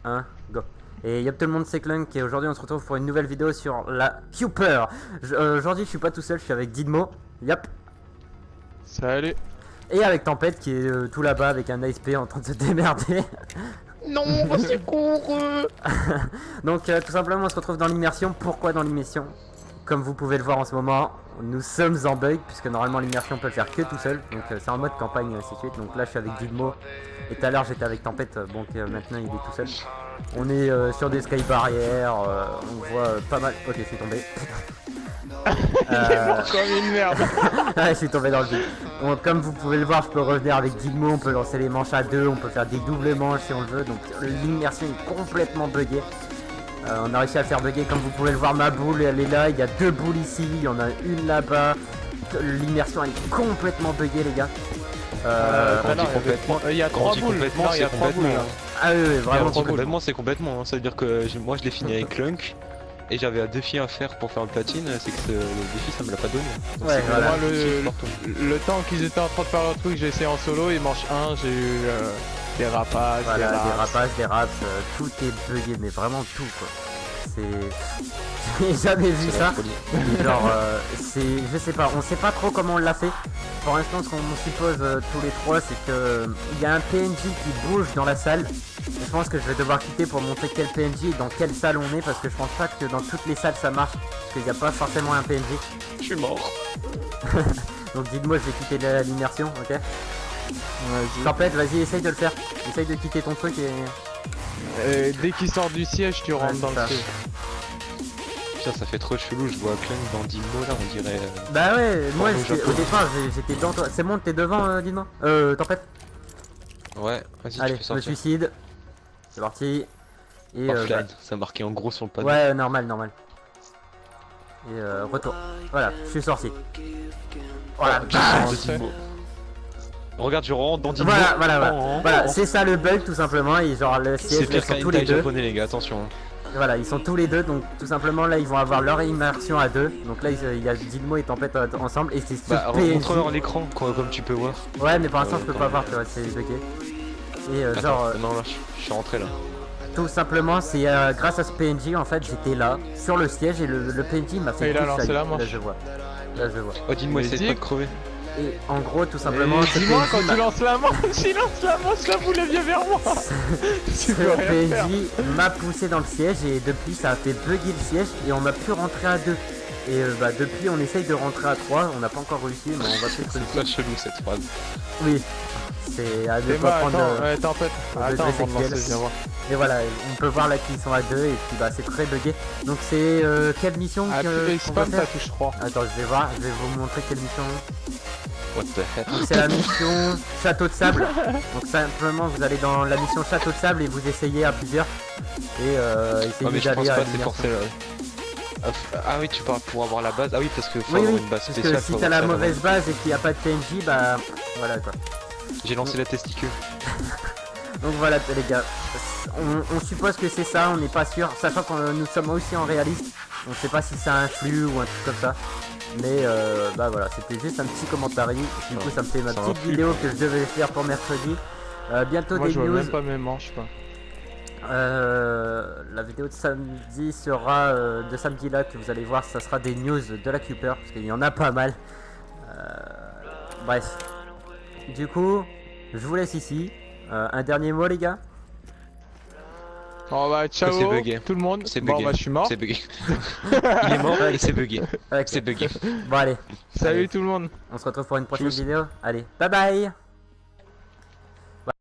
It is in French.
1, go. Et yop tout le monde, c'est Clunk et aujourd'hui on se retrouve pour une nouvelle vidéo sur la Cooper. Aujourd'hui je suis pas tout seul, je suis avec Didmo. Yop. Salut. Et avec Tempête qui est tout là-bas avec un ASP en train de se démerder. Non, c'est court. Donc tout simplement on se retrouve dans l'immersion. Pourquoi dans l'immersion? Comme vous pouvez le voir en ce moment, nous sommes en bug puisque normalement l'immersion peut le faire que tout seul. Donc c'est en mode campagne et ainsi de suite. Donc là je suis avec Didmo et tout à l'heure j'étais avec Tempête. Donc maintenant il est tout seul. On est sur des sky barrières, on voit pas mal. Ok, je suis tombé. Il est mort comme une merde. Ouais, je suis tombé dans le vide. Bon, comme vous pouvez le voir, je peux revenir avec Didmo, on peut lancer les manches à deux, on peut faire des doubles manches si on le veut. Donc l'immersion est complètement buggée. On a réussi à le faire bugger, comme vous pouvez le voir, ma boule elle est là, il y a deux boules ici, il y en a une là-bas. L'immersion elle est complètement buggée les gars. Il y a trois boules. Non, il y a trois boules. Ah oui, vraiment complètement, c'est complètement. Ça veut dire que moi je l'ai fini avec Clunk et j'avais 2 filles à faire pour faire le platine, c'est que le défi ça me l'a pas donné. Donc ouais, voilà. Moi, le temps qu'ils étaient en train de faire leur truc, j'ai essayé en solo et manche 1, j'ai eu des rapaces, voilà, des raps, tout est bugué, mais vraiment tout quoi. C'est... J'ai jamais vu ça. Genre, je sais pas, on sait pas trop comment on l'a fait. Pour l'instant, ce qu'on suppose tous les trois, c'est que il y a un PNJ qui bouge dans la salle. Et je pense que je vais devoir quitter pour montrer quel PNJ et dans quelle salle on est, parce que je pense pas que dans toutes les salles ça marche, parce qu'il n'y a pas forcément un PNJ. Je suis mort. Donc dites-moi, je vais quitter l'immersion, ok? Tempête, vas-y, essaye de le faire. Essaye de quitter ton truc et... dès qu'il sort du siège, tu rentres dans le siège. Putain, ça fait trop chelou, je vois Clunk dans Didmo là, on dirait... Bah ouais, moi au départ j'étais devant toi. C'est bon, t'es devant Didmo? Tempête? Ouais, vas-y, allez, tu fais sortir. me suicide. C'est parti. Et offline, ça marqué en gros sur le panneau. Ouais, normal. Et retour. Voilà, je suis sorti. Voilà, regarde, je rentre dans Didmo. Voilà, c'est ça le bug tout simplement. Et genre le siège, ils sont tous les deux. Japonais les gars, attention. Voilà, ils sont tous les deux, donc tout simplement là ils vont avoir leur immersion à deux. Donc là il y a Didmo et Tempête ensemble et c'est super. Montre-leur l'écran comme tu peux voir. Ouais, mais pour l'instant je peux pas voir, tu vois, c'est bugué. Et genre. Non, là je suis rentré là. Tout simplement, c'est grâce à ce PNJ en fait, j'étais là sur le siège et le PNJ m'a fait. Il a lancé la manche. Là je vois. Oh, dis-moi, essaye pas de crever. Et en gros, tout simplement, dis-moi quand tu lances la manche, il lance la manche, là vous vient vers moi. Ce PNJ m'a poussé dans le siège et depuis ça a fait bugger le siège et on m'a pu rentrer à deux. Et bah depuis on essaye de rentrer à 3, on n'a pas encore réussi mais on va peut-être réussir. C'est pas chelou cette phrase. Oui, c'est à deux pas prendre... Tempête, attends avant de lancer, viens voir. Et voilà, on peut voir là qu'ils sont à 2 et puis bah c'est très bugué. Donc c'est quelle mission que spam ta touche 3. Attends, je vais voir, je vais vous montrer quelle mission. What the heck. C'est la mission Château de Sable. Donc simplement vous allez dans la mission Château de Sable et vous essayez à plusieurs. Et essayez d'aller à l'immersion. Ah oui, tu parles pour avoir la base. Ah oui, parce que faut oui, avoir une base spéciale. Parce que si t'as la mauvaise base et qu'il n'y a pas de PNJ, bah voilà quoi. J'ai lancé la testicule. Donc voilà les gars, on suppose que c'est ça, on n'est pas sûr, sachant que nous sommes aussi en réaliste, on sait pas si ça influe ou un truc comme ça. Mais bah voilà, c'était juste un petit commentaire, du coup ça me fait ma petite vidéo que je devais faire pour mercredi. Bientôt moi, des je news. vois même pas mes manches quoi. La vidéo de samedi sera de samedi là que vous allez voir, ça sera des news de la Cooper, parce qu'il y en a pas mal. Bref. Du coup, je vous laisse ici. Un dernier mot les gars. On va ciao tout le monde. C'est bugué. Bon bah je suis mort. C'est bugué. Il est mort et c'est bugué. Okay. C'est bugué. Bon allez. Salut tout le monde. On se retrouve pour une prochaine vidéo. Allez, bye bye.